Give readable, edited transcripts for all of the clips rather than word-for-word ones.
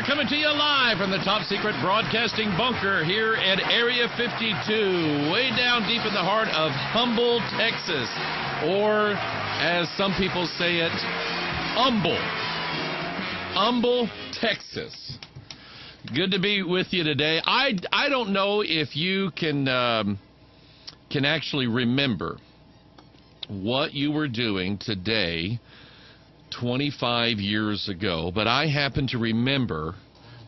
We're coming to you live from the top secret broadcasting bunker here at Area 52, way down deep in the heart of Humble, Texas, or as some people say it, Humble, Texas. Good to be with you today. I don't know if you can actually remember what you were doing today 25 years ago, but I happen to remember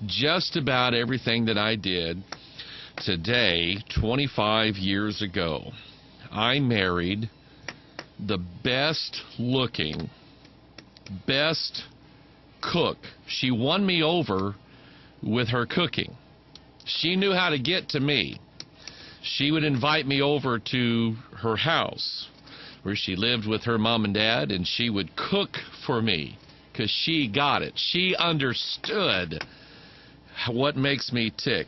just about everything that I did today 25 years ago. I married the best looking, best cook. She won me over with her cooking. She knew how to get to me. She would invite me over to her house where she lived with her mom and dad, and she would cook for me because she got it. She understood what makes me tick.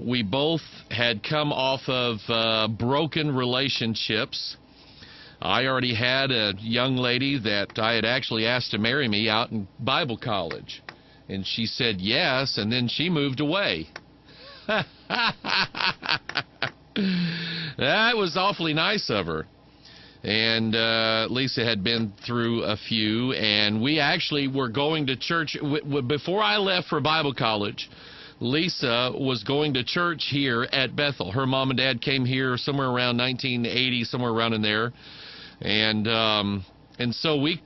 We both had come off of broken relationships. I already had a young lady that I had actually asked to marry me out in Bible college, and she said yes, and then she moved away. That was awfully nice of her. And Lisa had been through a few, and we actually were going to church. Before I left for Bible college, Lisa was going to church here at Bethel. Her mom and dad came here somewhere around 1980, somewhere around in there. And so we've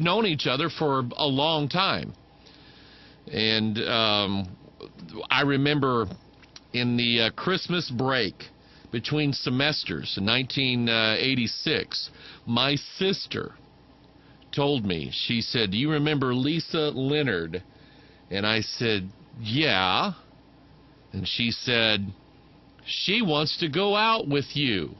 known each other for a long time. And I remember in the Christmas break between semesters in 1986, my sister told me, she said, "Do you remember Lisa Leonard?" And I said, "Yeah." And she said, "She wants to go out with you."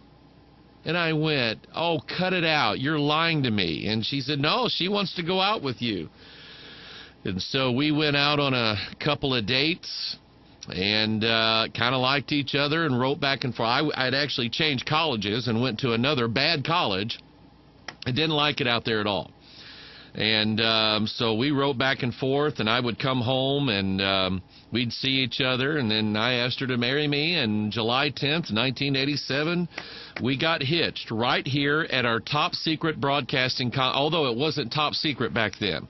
And I went, "Oh, cut it out. You're lying to me." And she said, "No, she wants to go out with you." And so we went out on a couple of dates and kind of liked each other and wrote back and forth. I'd actually changed colleges and went to another bad college. I didn't like it out there at all. And so we wrote back and forth, and I would come home and we'd see each other, and then I asked her to marry me, and July 10th, 1987, we got hitched right here at our top secret broadcasting, although it wasn't top secret back then.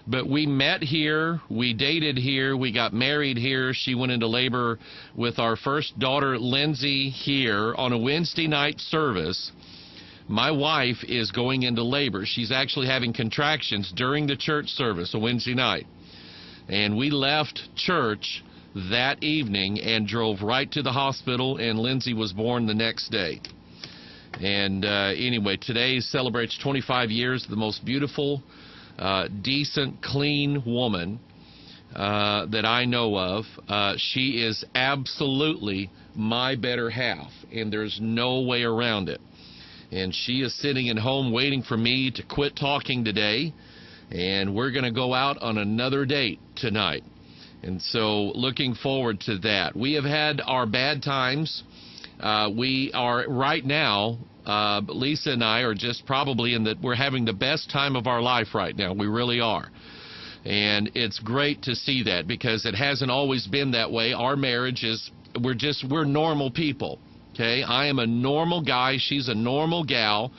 But we met here, we dated here, we got married here. She went into labor with our first daughter, Lindsay, here on a Wednesday night service. My wife is going into labor. She's actually having contractions during the church service, a Wednesday night. And we left church that evening and drove right to the hospital, and Lindsay was born the next day. And anyway, today celebrates 25 years of the most beautiful, decent, clean woman that I know of. She is absolutely my better half, and there's no way around it. And she is sitting at home waiting for me to quit talking today, and we're going to go out on another date tonight. And so looking forward to that. We have had our bad times. We are right now, Lisa and I are just probably we're having the best time of our life right now. We really are. And it's great to see that, because it hasn't always been that way. Our marriage is, we're normal people. Okay, I am a normal guy, she's a normal gal,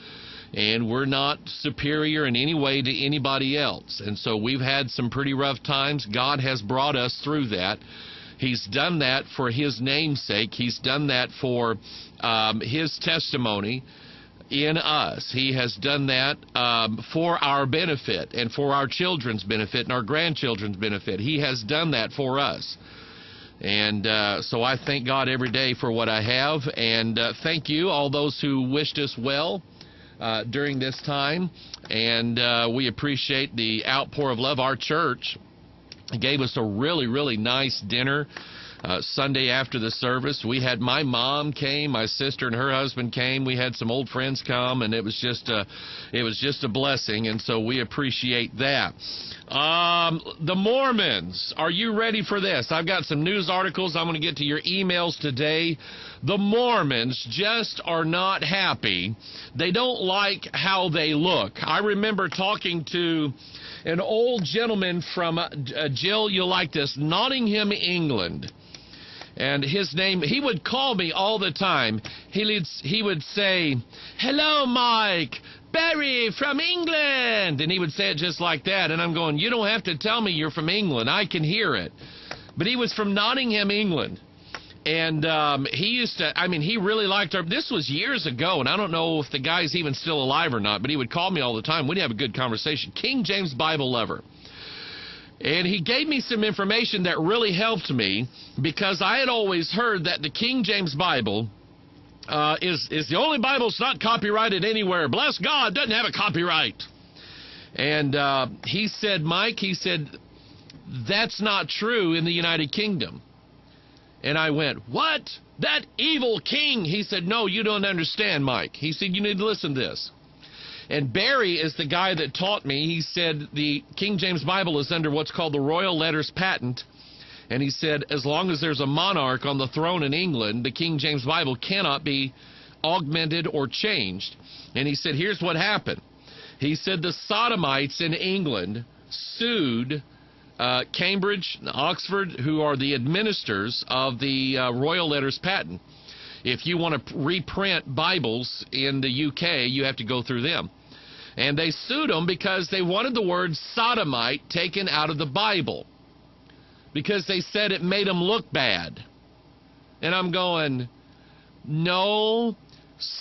and we're not superior in any way to anybody else. And so we've had some pretty rough times. God has brought us through that. He's done that for His name's sake. He's done that for His testimony in us. He has done that for our benefit and for our children's benefit and our grandchildren's benefit. He has done that for us. And so I thank God every day for what I have, and thank you, all those who wished us well during this time, and we appreciate the outpour of love. Our church gave us a really, really nice dinner Sunday after the service. We had, my mom came, my sister and her husband came, we had some old friends come, and it was just a blessing, and so we appreciate that. The Mormons, are you ready for this? I've got some news articles. I'm going to get to your emails today. The Mormons just are not happy. They don't like how they look. I remember talking to an old gentleman from, Jill, you'll like this, Nottingham, England. And his name, he would call me all the time. He would say, "Hello, Mike, Barry from England." And he would say it just like that. And I'm going, you don't have to tell me you're from England. I can hear it. But he was from Nottingham, England. And he used to, he really liked this was years ago, and I don't know if the guy's even still alive or not, but he would call me all the time. We'd have a good conversation. King James Bible lover. And he gave me some information that really helped me, because I had always heard that the King James Bible is the only Bible that's not copyrighted anywhere. Bless God, doesn't have a copyright. And he said, Mike, he said, that's not true in the United Kingdom. And I went, what? That evil king? He said, no, you don't understand, Mike. He said, you need to listen to this. And Barry is the guy that taught me. He said the King James Bible is under what's called the Royal Letters Patent. And he said as long as there's a monarch on the throne in England, the King James Bible cannot be augmented or changed. And he said, here's what happened. He said the Sodomites in England sued Cambridge, Oxford, who are the administrators of the Royal Letters Patent. If you want to reprint Bibles in the UK, you have to go through them. And they sued them because they wanted the word sodomite taken out of the Bible, because they said it made them look bad. And I'm going, no,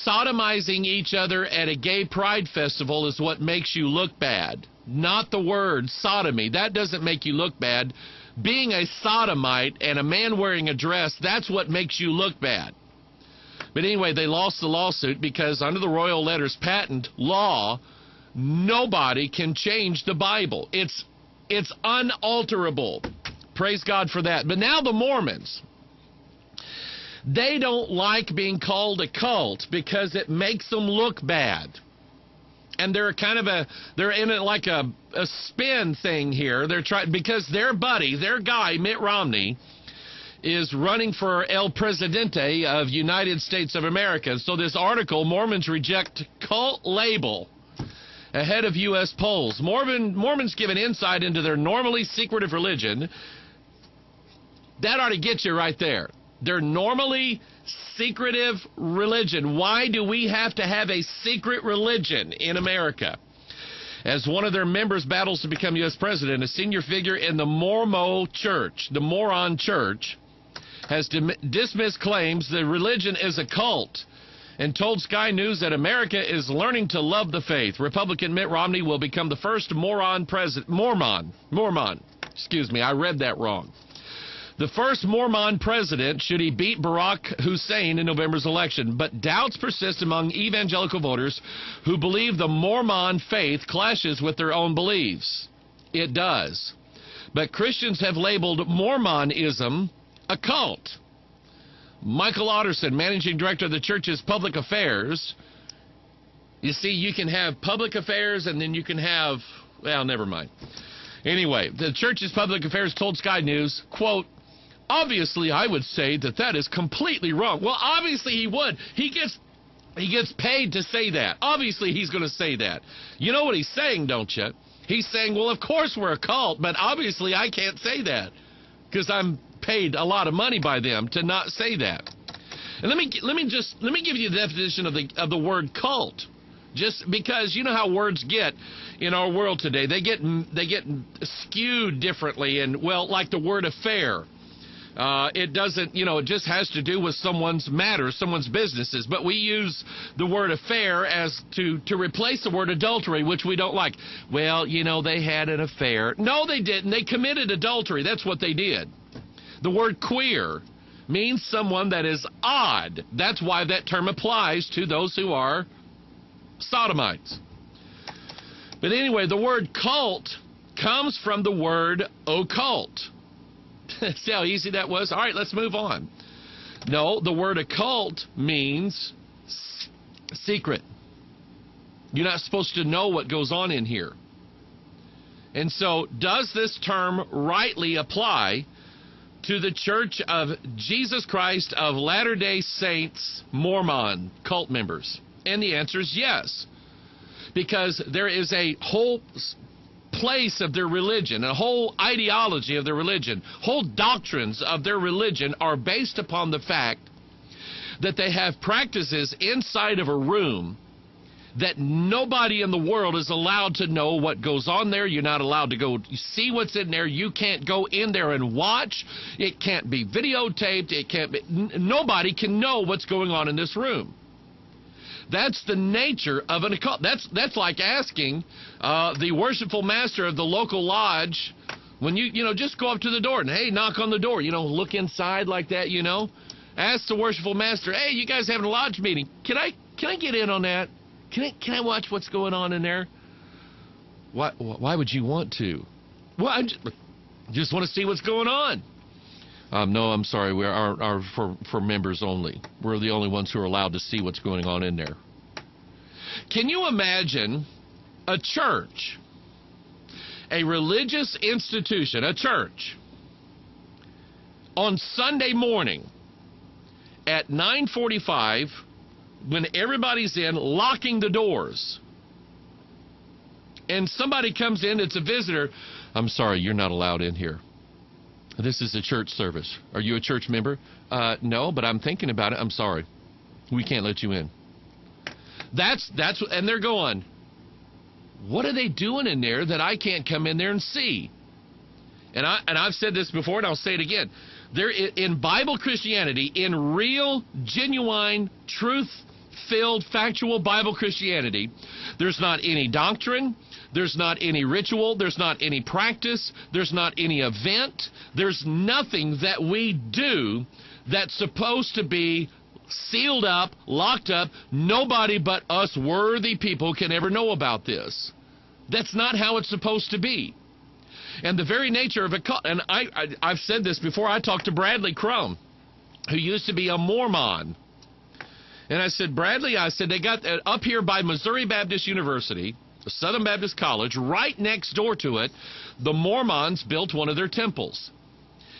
sodomizing each other at a gay pride festival is what makes you look bad, not the word sodomy. That doesn't make you look bad. Being a sodomite and a man wearing a dress, that's what makes you look bad. But anyway, they lost the lawsuit because under the Royal Letters Patent law, nobody can change the Bible. It's unalterable. Praise God for that. But now the Mormons, they don't like being called a cult because it makes them look bad. And they're they're in it like a spin thing here. They're trying, because their buddy, their guy, Mitt Romney, is running for El Presidente of United States of America. So this article, Mormons reject cult label ahead of U.S. polls. Mormons give an insight into their normally secretive religion. That ought to get you right there. Their normally secretive religion. Why do we have to have a secret religion in America? As one of their members battles to become U.S. president, a senior figure in the Mormon Church, the Moron Church, has dismissed claims the religion is a cult and told Sky News that America is learning to love the faith. Republican Mitt Romney will become the first Mormon, excuse me, I read that wrong. The first Mormon president should he beat Barack Hussein in November's election. But doubts persist among evangelical voters who believe the Mormon faith clashes with their own beliefs. It does. But Christians have labeled Mormonism a cult. Michael Otterson, managing director of the church's public affairs. You see, you can have public affairs and then you can have, well, never mind. Anyway, the church's public affairs told Sky News, quote, obviously I would say that is completely wrong. Well, obviously he would. He gets paid to say that. Obviously he's going to say that. You know what he's saying, don't you? He's saying, well, of course we're a cult, but obviously I can't say that because I'm paid a lot of money by them to not say that. And let me give you the definition of the word cult. Just because you know how words get in our world today, they get skewed differently, and well, like the word affair. It doesn't, it just has to do with someone's matters, someone's businesses. But we use the word affair as to replace the word adultery, which we don't like. Well, they had an affair. No, they didn't. They committed adultery. That's what they did. The word queer means someone that is odd. That's why that term applies to those who are sodomites. But anyway, the word cult comes from the word occult. See how easy that was? All right, let's move on. No, the word occult means secret. You're not supposed to know what goes on in here. And so, does this term rightly apply to the Church of Jesus Christ of Latter-day Saints Mormon cult members? And the answer is yes. Because there is a whole place of their religion, a whole ideology of their religion, whole doctrines of their religion are based upon the fact that they have practices inside of a room that nobody in the world is allowed to know what goes on there. You're not allowed to go see what's in there. You can't go in there and watch. It can't be videotaped. It can't be, nobody can know what's going on in this room. That's the nature of an occult. That's like asking the worshipful master of the local lodge, when you just go up to the door and, hey, knock on the door, look inside like that, Ask the worshipful master, hey, you guys having a lodge meeting? Can I get in on that? Can I watch what's going on in there? Why would you want to? Well, I just want to see what's going on. No, I'm sorry. We are for members only. We're the only ones who are allowed to see what's going on in there. Can you imagine a church, a religious institution, a church, on Sunday morning at 9:45, when everybody's in, locking the doors, and somebody comes in, it's a visitor, I'm sorry, you're not allowed in here. This is a church service. Are you a church member? No, but I'm thinking about it. I'm sorry. We can't let you in. And they're going, what are they doing in there that I can't come in there and see? And I've said this before, and I'll say it again. There, in Bible Christianity, in real, genuine, truth-filled, factual Bible Christianity, there's not any doctrine, there's not any ritual, there's not any practice, there's not any event, there's nothing that we do that's supposed to be sealed up, locked up. Nobody but us worthy people can ever know about this. That's not how it's supposed to be. And the very nature of a cult, and I've said this before, I talked to Bradley Crum, who used to be a Mormon. And I said, Bradley, they got up here by Missouri Baptist University, Southern Baptist College, right next door to it, the Mormons built one of their temples.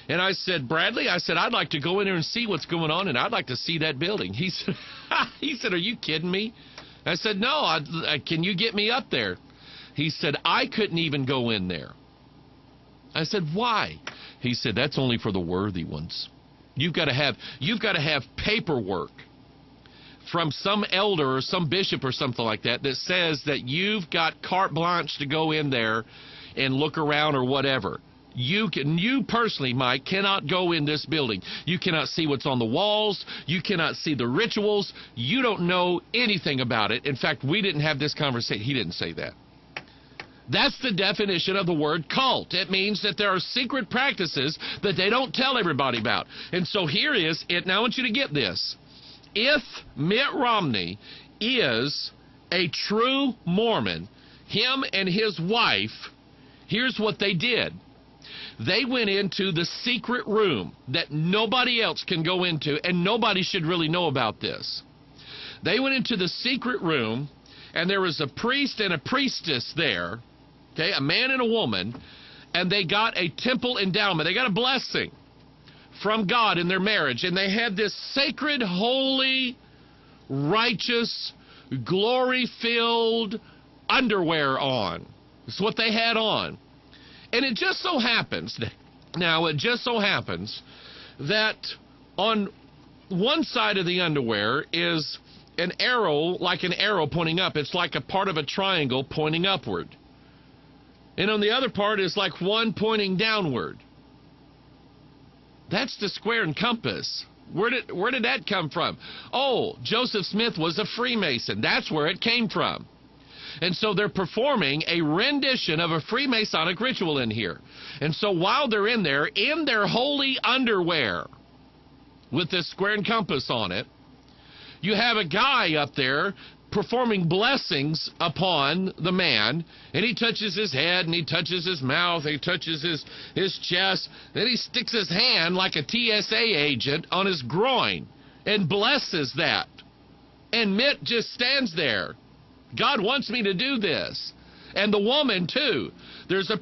And I said, Bradley, I'd like to go in there and see what's going on, and I'd like to see that building. He said, are you kidding me? I said, no, can you get me up there? He said, I couldn't even go in there. I said, why? He said, that's only for the worthy ones. You've got to have paperwork from some elder or some bishop or something like that that says that you've got carte blanche to go in there and look around or whatever. You personally, Mike, cannot go in this building. You cannot see what's on the walls. You cannot see the rituals. You don't know anything about it. In fact, we didn't have this conversation. He didn't say that. That's the definition of the word cult. It means that there are secret practices that they don't tell everybody about. And so here is it. Now I want you to get this. If Mitt Romney is a true Mormon, him and his wife, here's what they did. They went into the secret room that nobody else can go into, and nobody should really know about this. They went into the secret room, and there was a priest and a priestess there, okay, a man and a woman, and they got a temple endowment. They got a blessing from God in their marriage, and they had this sacred, holy, righteous, glory-filled underwear on. That's what they had on. And it just so happens, that on one side of the underwear is an arrow, like an arrow pointing up. It's like a part of a triangle pointing upward. And on the other part is like one pointing downward. That's the square and compass. Where did that come from? Oh, Joseph Smith was a Freemason. That's where it came from. And so they're performing a rendition of a Freemasonic ritual in here. And so while they're in there, in their holy underwear, with this square and compass on it, you have a guy up there performing blessings upon the man, and he touches his head, and he touches his mouth, and he touches his chest, then he sticks his hand like a TSA agent on his groin and blesses that. And Mitt just stands there. God wants me to do this. And the woman, too. There's a